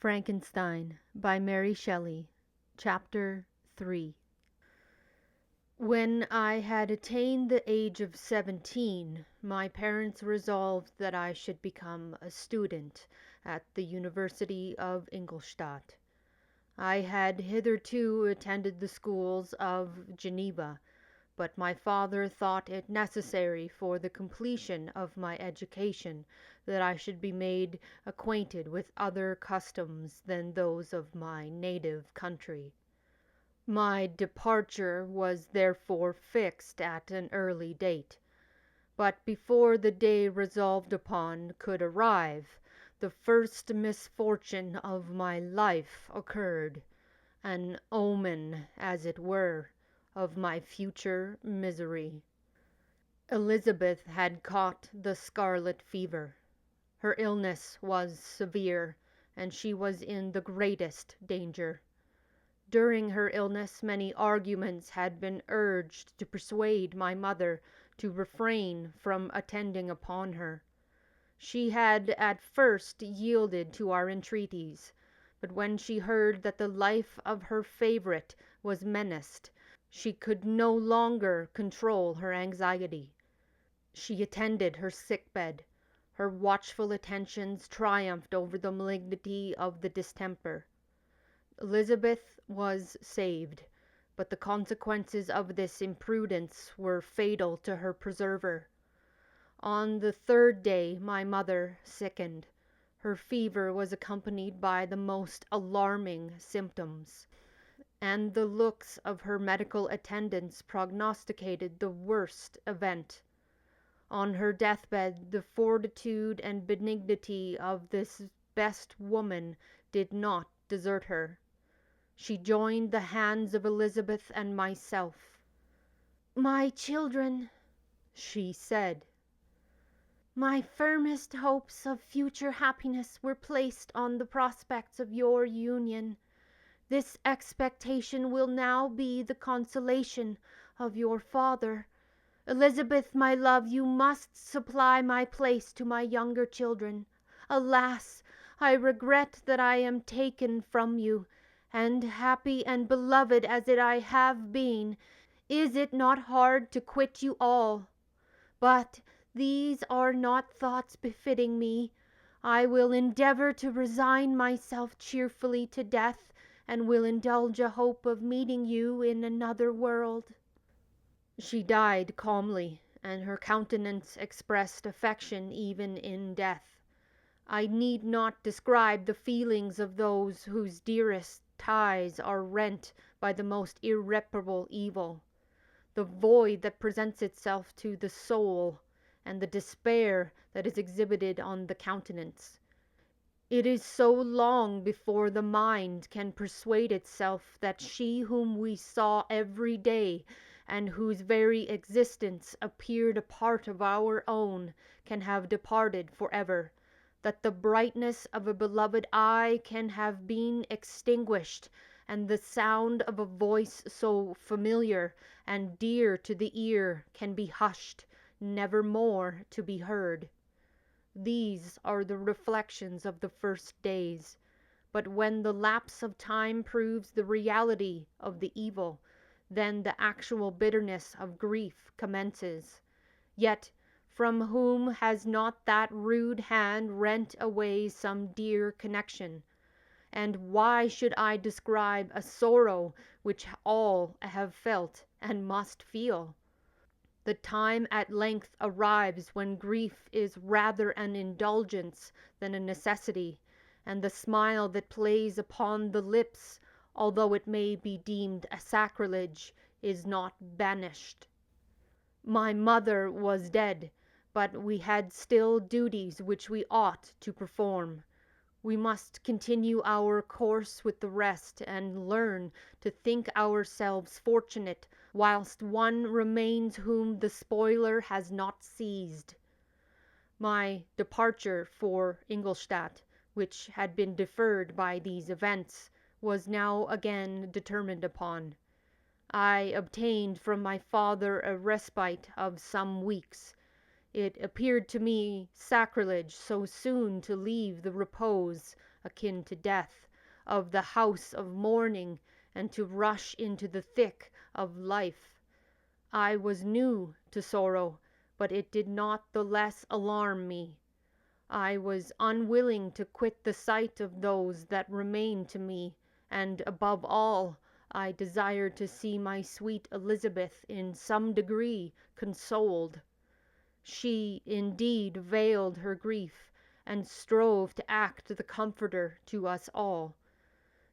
Frankenstein by Mary Shelley, Chapter 3. When I had attained the age of 17, my parents resolved that I should become a student at the University of Ingolstadt. I had hitherto attended the schools of Geneva, but my father thought it necessary for the completion of my education that I should be made acquainted with other customs than those of my native country. My departure was therefore fixed at an early date, but before the day resolved upon could arrive, the first misfortune of my life occurred, an omen, as it were, of my future misery. Elizabeth had caught the Scarlet Fever. Her illness was severe, and she was in the greatest danger. During her illness many arguments had been urged to persuade my mother to refrain from attending upon her. She had at first yielded to our entreaties, but when she heard that the life of her favorite was menaced, she could no longer control her anxiety. She attended her sick bed. Her watchful attentions triumphed over the malignity of the distemper. Elizabeth was saved, but the consequences of this imprudence were fatal to her preserver. On the third day my mother sickened. Her fever was accompanied by the most alarming symptoms, and the looks of her medical attendants prognosticated the worst event. On her deathbed the fortitude and benignity of this best woman did not desert her. She joined the hands of Elizabeth and myself. "My children," she said, "my firmest hopes of future happiness were placed on the prospects of your union. This expectation will now be the consolation of your father. Elizabeth, my love, you must supply my place to my younger children. Alas! I regret that I am taken from you, and happy and beloved as I have been, is it not hard to quit you all? But these are not thoughts befitting me. I will endeavor to resign myself cheerfully to death, and will indulge a hope of meeting you in another world." She died calmly, and her countenance expressed affection even in death. I need not describe the feelings of those whose dearest ties are rent by the most irreparable evil. The void that presents itself to the soul, and the despair that is exhibited on the countenance. It is so long before the mind can persuade itself that she whom we saw every day, and whose very existence appeared a part of our own, can have departed forever, that the brightness of a beloved eye can have been extinguished, and the sound of a voice so familiar and dear to the ear can be hushed, never more to be heard. These are the reflections of the first days, but when the lapse of time proves the reality of the evil, then the actual bitterness of grief commences. Yet from whom has not that rude hand rent away some dear connection? And why should I describe a sorrow which all have felt and must feel? The time at length arrives when grief is rather an indulgence than a necessity, and the smile that plays upon the lips, although it may be deemed a sacrilege, is not banished. My mother was dead, but we had still duties which we ought to perform. We must continue our course with the rest, and learn to think ourselves fortunate whilst one remains whom the spoiler has not seized. My departure for Ingolstadt, which had been deferred by these events, was now again determined upon. I obtained from my father a respite of some weeks. It appeared to me sacrilege so soon to leave the repose akin to death, of the house of mourning, and to rush into the thick of life. I was new to sorrow, but it did not the less alarm me. I was unwilling to quit the sight of those that remained to me, and above all, I desired to see my sweet Elizabeth in some degree consoled. She, indeed, veiled her grief, and strove to act the comforter to us all.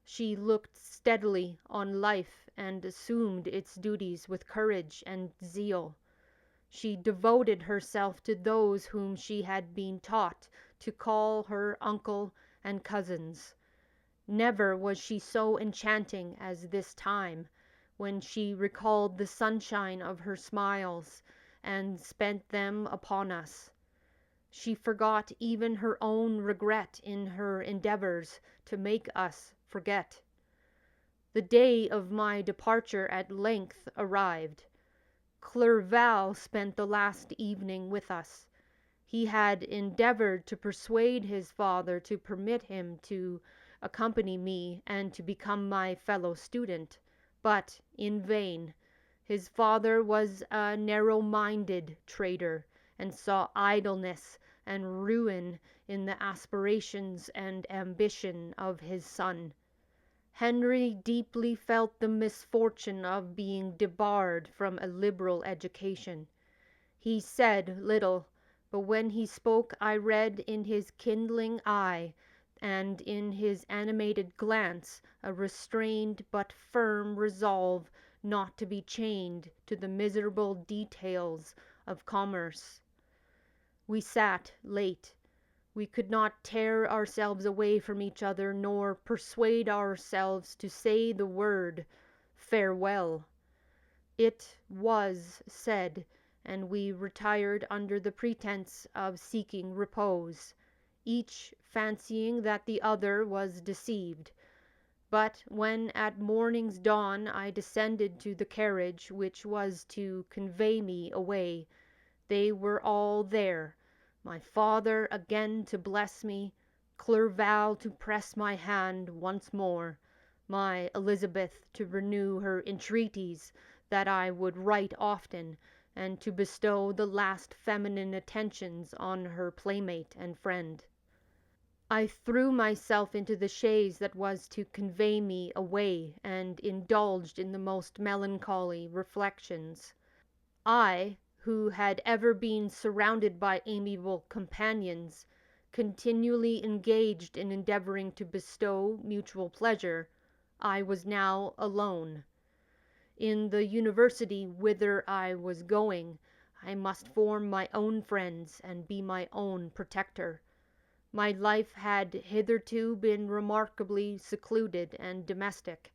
She looked steadily on life and assumed its duties with courage and zeal. She devoted herself to those whom she had been taught to call her uncle and cousins. Never was she so enchanting as this time, when she recalled the sunshine of her smiles and spent them upon us. She forgot even her own regret in her endeavors to make us forget. The day of my departure at length arrived. Clerval spent the last evening with us. He had endeavored to persuade his father to permit him to accompany me and to become my fellow student, but in vain. His father was a narrow-minded trader, and saw idleness and ruin in the aspirations and ambition of his son. Henry deeply felt the misfortune of being debarred from a liberal education. He said little, but when he spoke I read in his kindling eye and in his animated glance a restrained but firm resolve not to be chained to the miserable details of commerce. We sat late. We could not tear ourselves away from each other, nor persuade ourselves to say the word farewell. It was said, and we retired under the pretence of seeking repose, each fancying that the other was deceived. But when at morning's dawn I descended to the carriage which was to convey me away, they were all there, my father again to bless me, Clerval to press my hand once more, my Elizabeth to renew her entreaties that I would write often, and to bestow the last feminine attentions on her playmate and friend. I threw myself into the chaise that was to convey me away, and indulged in the most melancholy reflections. I, who had ever been surrounded by amiable companions, continually engaged in endeavoring to bestow mutual pleasure, I was now alone. In the university whither I was going, I must form my own friends and be my own protector. My life had hitherto been remarkably secluded and domestic,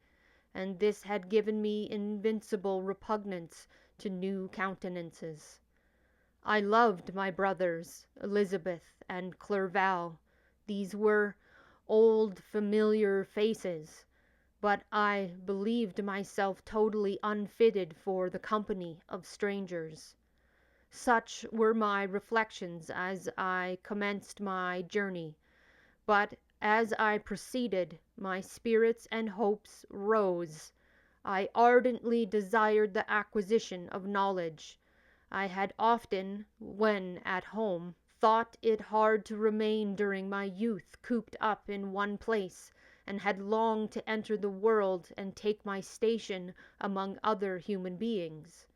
and this had given me invincible repugnance to new countenances. I loved my brothers, Elizabeth and Clerval. These were old familiar faces, but I believed myself totally unfitted for the company of strangers. Such were my reflections as I commenced my journey, but as I proceeded, my spirits and hopes rose. I ardently desired the acquisition of knowledge. I had often, when at home, thought it hard to remain during my youth cooped up in one place, and had longed to enter the world and take my station among other human beings.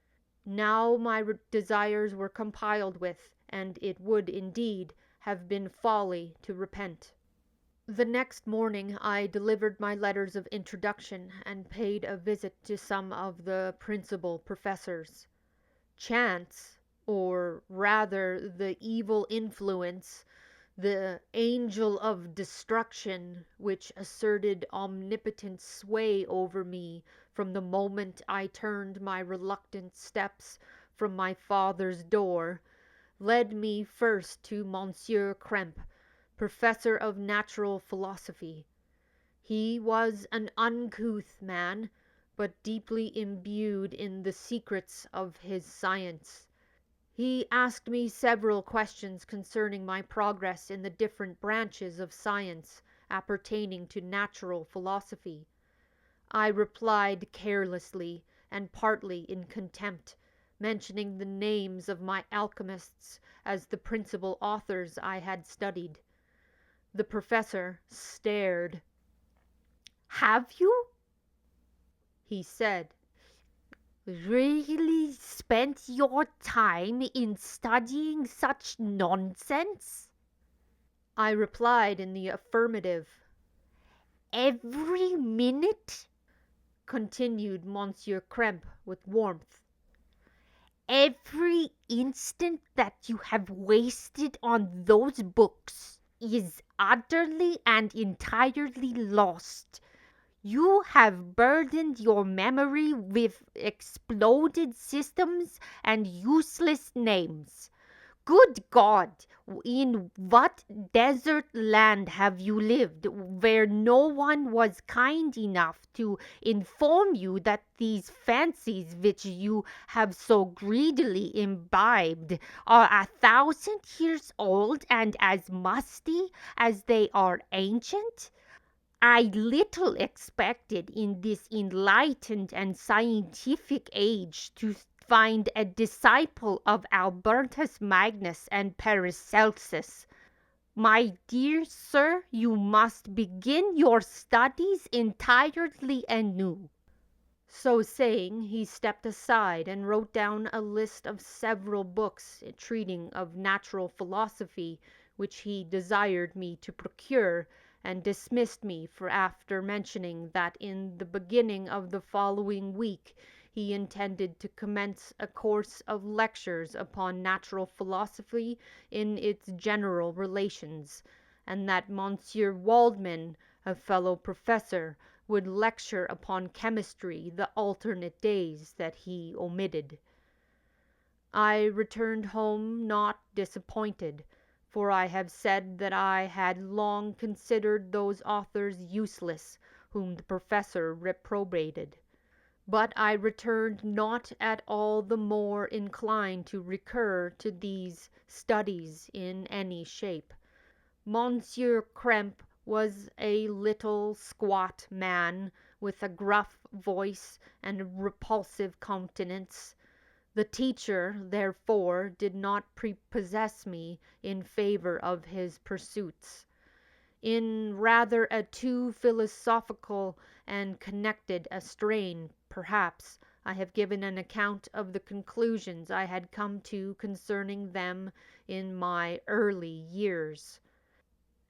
Now my desires were compiled with, and it would indeed have been folly to repent. The next morning I delivered my letters of introduction, and paid a visit to some of the principal professors. Chance, or rather the evil influence, the angel of destruction, which asserted omnipotent sway over me from the moment I turned my reluctant steps from my father's door, led me first to Monsieur Krempe, professor of natural philosophy. He was an uncouth man, but deeply imbued in the secrets of his science. He asked me several questions concerning my progress in the different branches of science, appertaining to natural philosophy. I replied carelessly, and partly in contempt, mentioning the names of my alchemists as the principal authors I had studied. The professor stared. "Have you," he said, "really spent your time in studying such nonsense?" I replied in the affirmative. "Every minute," continued Monsieur Krempe with warmth, "every instant that you have wasted on those books is utterly and entirely lost. You have burdened your memory with exploded systems and useless names. Good God, in what desert land have you lived where no one was kind enough to inform you that these fancies which you have so greedily imbibed are 1,000 years old and as musty as they are ancient? I little expected in this enlightened and scientific age to find a disciple of Albertus Magnus and Paracelsus. My dear sir, you must begin your studies entirely anew." So saying, he stepped aside and wrote down a list of several books treating of natural philosophy which he desired me to procure, and dismissed me, for after mentioning that in the beginning of the following week he intended to commence a course of lectures upon natural philosophy in its general relations, and that Monsieur Waldman, a fellow professor, would lecture upon chemistry the alternate days that he omitted. I returned home not disappointed, for I have said that I had long considered those authors useless whom the professor reprobated. But I returned not at all the more inclined to recur to these studies in any shape. Monsieur Krempe was a little squat man, with a gruff voice and a repulsive countenance. The teacher, therefore, did not prepossess me in favor of his pursuits. In rather a too philosophical and connected a strain, perhaps, I have given an account of the conclusions I had come to concerning them in my early years.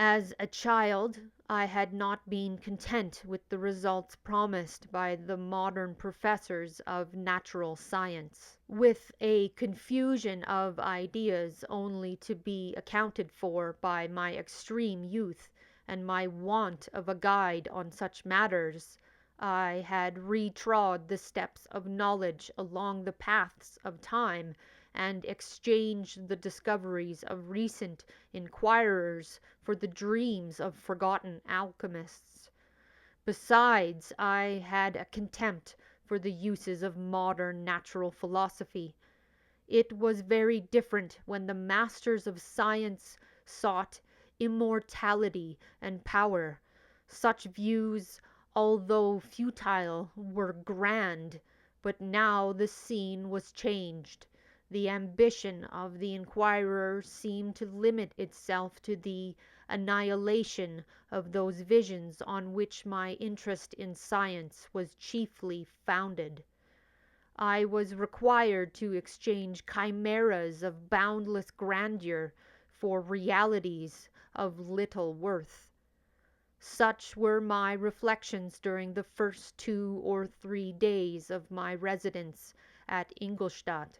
As a child, I had not been content with the results promised by the modern professors of natural science, with a confusion of ideas only to be accounted for by my extreme youth and my want of a guide on such matters. I had retrod the steps of knowledge along the paths of time, and exchanged the discoveries of recent inquirers for the dreams of forgotten alchemists. Besides, I had a contempt for the uses of modern natural philosophy. It was very different when the masters of science sought immortality and power. Such views, although futile, were grand, but now the scene was changed. The ambition of the inquirer seemed to limit itself to the annihilation of those visions on which my interest in science was chiefly founded. I was required to exchange chimeras of boundless grandeur for realities of little worth. Such were my reflections during the first 2 or 3 days of my residence at Ingolstadt,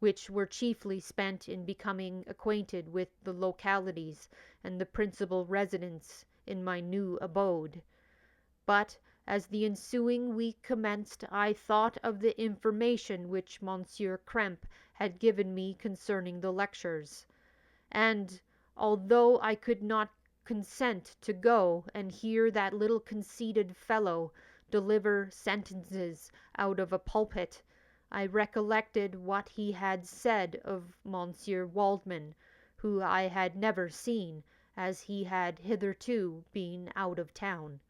which were chiefly spent in becoming acquainted with the localities and the principal residents in my new abode. But as the ensuing week commenced, I thought of the information which Monsieur Krempe had given me concerning the lectures, and, although I could not consent to go and hear that little conceited fellow deliver sentences out of a pulpit, I recollected what he had said of Monsieur Waldman, who I had never seen, as he had hitherto been out of town.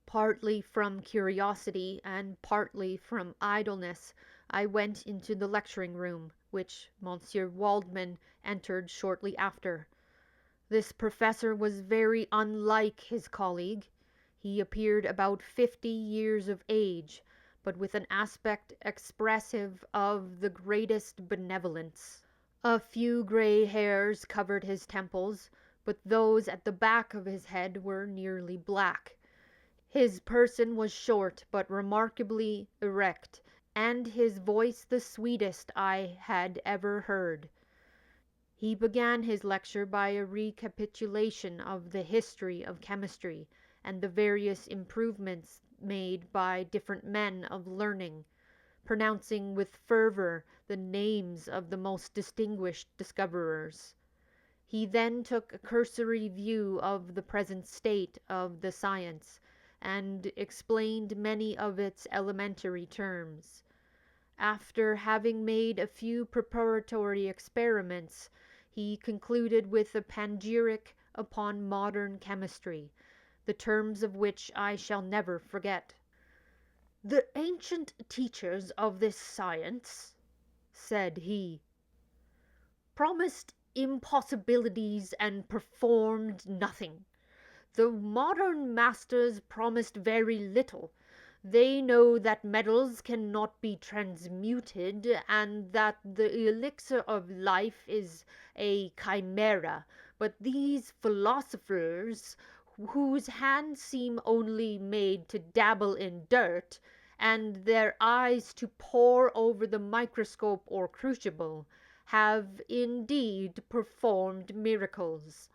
Partly from curiosity and partly from idleness, I went into the lecturing room, which Monsieur Waldman entered shortly after. This professor was very unlike his colleague. He appeared about 50 years of age, but with an aspect expressive of the greatest benevolence. A few grey hairs covered his temples, but those at the back of his head were nearly black. His person was short but remarkably erect, and his voice the sweetest I had ever heard. He began his lecture by a recapitulation of the history of chemistry, and the various improvements made by different men of learning, pronouncing with fervour the names of the most distinguished discoverers. He then took a cursory view of the present state of the science, and explained many of its elementary terms. After having made a few preparatory experiments, he concluded with a panegyric upon modern chemistry, the terms of which I shall never forget. "The ancient teachers of this science," said he, "promised impossibilities and performed nothing. The modern masters promised very little. They know that metals cannot be transmuted, and that the elixir of life is a chimera, but these philosophers, whose hands seem only made to dabble in dirt, and their eyes to pore over the microscope or crucible, have indeed performed miracles.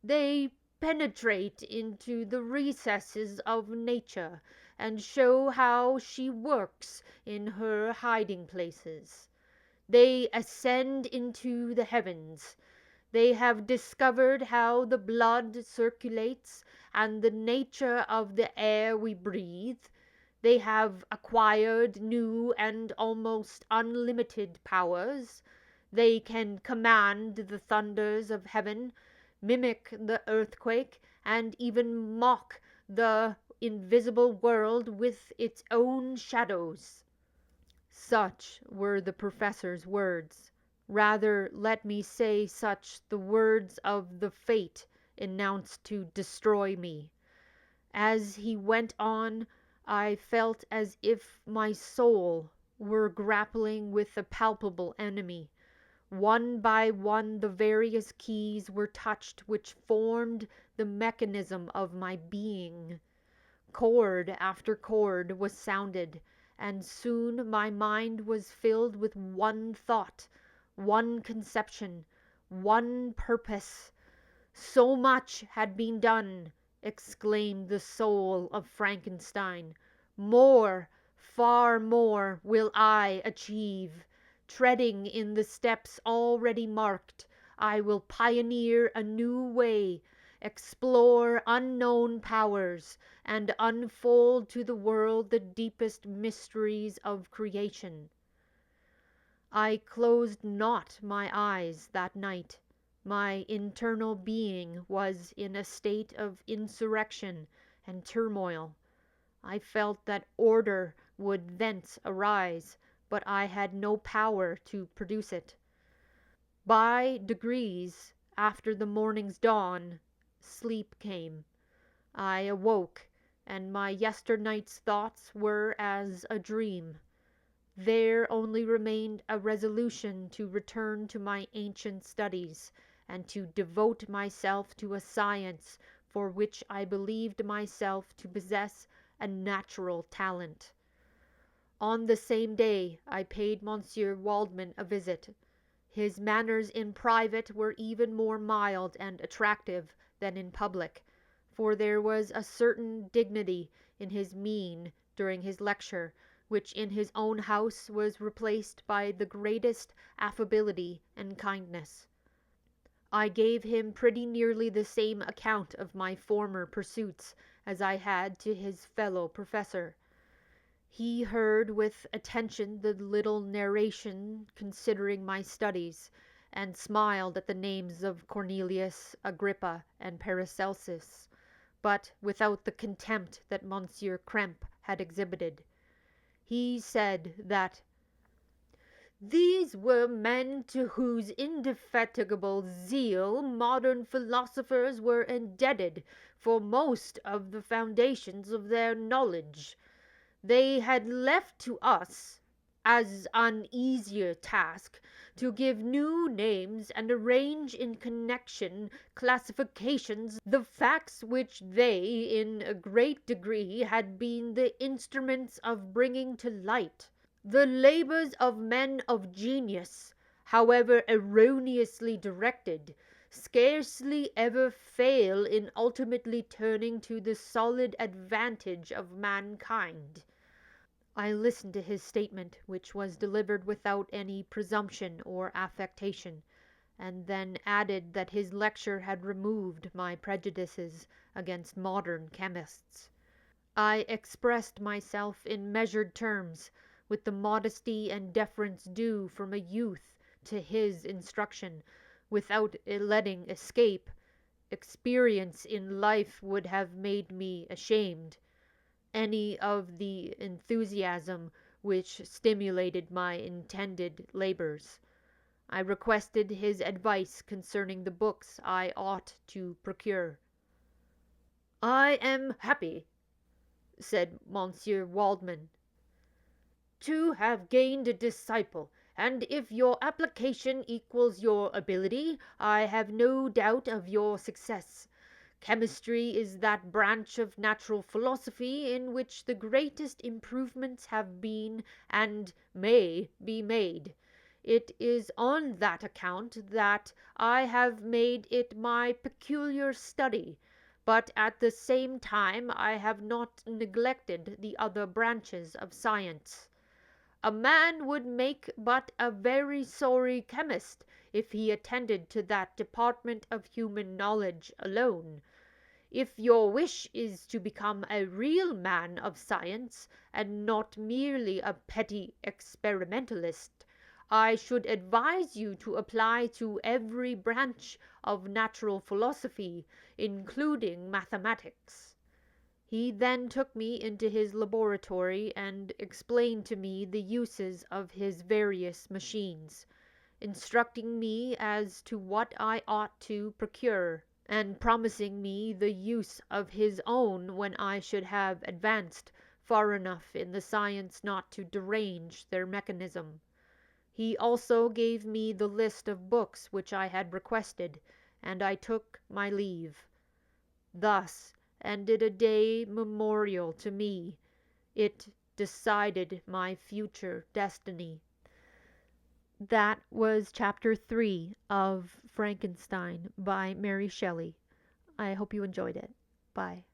They penetrate into the recesses of nature, and show how she works in her hiding places. They ascend into the heavens. They have discovered how the blood circulates, and the nature of the air we breathe. They have acquired new and almost unlimited powers. They can command the thunders of heaven, mimic the earthquake, and even mock the invisible world with its own shadows." Such were the professor's words. Rather, let me say such the words of the fate announced to destroy me. As he went on, I felt as if my soul were grappling with a palpable enemy. One by one the various keys were touched which formed the mechanism of my being. Chord after chord was sounded, and soon my mind was filled with one thought, one conception, one purpose. "So much had been done," exclaimed the soul of Frankenstein. "More, far more, will I achieve. Treading in the steps already marked, I will pioneer a new way, explore unknown powers, and unfold to the world the deepest mysteries of creation." I closed not my eyes that night. My internal being was in a state of insurrection and turmoil. I felt that order would thence arise, but I had no power to produce it. By degrees, after the morning's dawn, sleep came. I awoke, and my yesternight's thoughts were as a dream. There only remained a resolution to return to my ancient studies, and to devote myself to a science for which I believed myself to possess a natural talent. On the same day I paid Monsieur Waldman a visit. His manners in private were even more mild and attractive than in public, for there was a certain dignity in his mien during his lecture, which in his own house was replaced by the greatest affability and kindness. I gave him pretty nearly the same account of my former pursuits as I had to his fellow professor. He heard with attention the little narration concerning my studies, and smiled at the names of Cornelius, Agrippa, and Paracelsus, but without the contempt that Monsieur Krempe had exhibited. He said that these were men to whose indefatigable zeal modern philosophers were indebted for most of the foundations of their knowledge. They had left to us, as an easier task, to give new names and arrange in connection classifications the facts which they in a great degree had been the instruments of bringing to light. The labours of men of genius, however erroneously directed, scarcely ever fail in ultimately turning to the solid advantage of mankind. I listened to his statement, which was delivered without any presumption or affectation, and then added that his lecture had removed my prejudices against modern chemists. I expressed myself in measured terms, with the modesty and deference due from a youth to his instruction, without letting escape, experience in life would have made me ashamed, any of the enthusiasm which stimulated my intended labours. I requested his advice concerning the books I ought to procure. "I am happy," said Monsieur Waldman, "to have gained a disciple, and if your application equals your ability, I have no doubt of your success. Chemistry is that branch of natural philosophy in which the greatest improvements have been and may be made. It is on that account that I have made it my peculiar study, but at the same time I have not neglected the other branches of science. A man would make but a very sorry chemist if he attended to that department of human knowledge alone. If your wish is to become a real man of science, and not merely a petty experimentalist, I should advise you to apply to every branch of natural philosophy, including mathematics." He then took me into his laboratory and explained to me the uses of his various machines, instructing me as to what I ought to procure, and promising me the use of his own when I should have advanced far enough in the science not to derange their mechanism. He also gave me the list of books which I had requested, and I took my leave. Thus ended a day memorial to me. It decided my future destiny. That was Chapter 3 of Frankenstein by Mary Shelley. I hope you enjoyed it. Bye.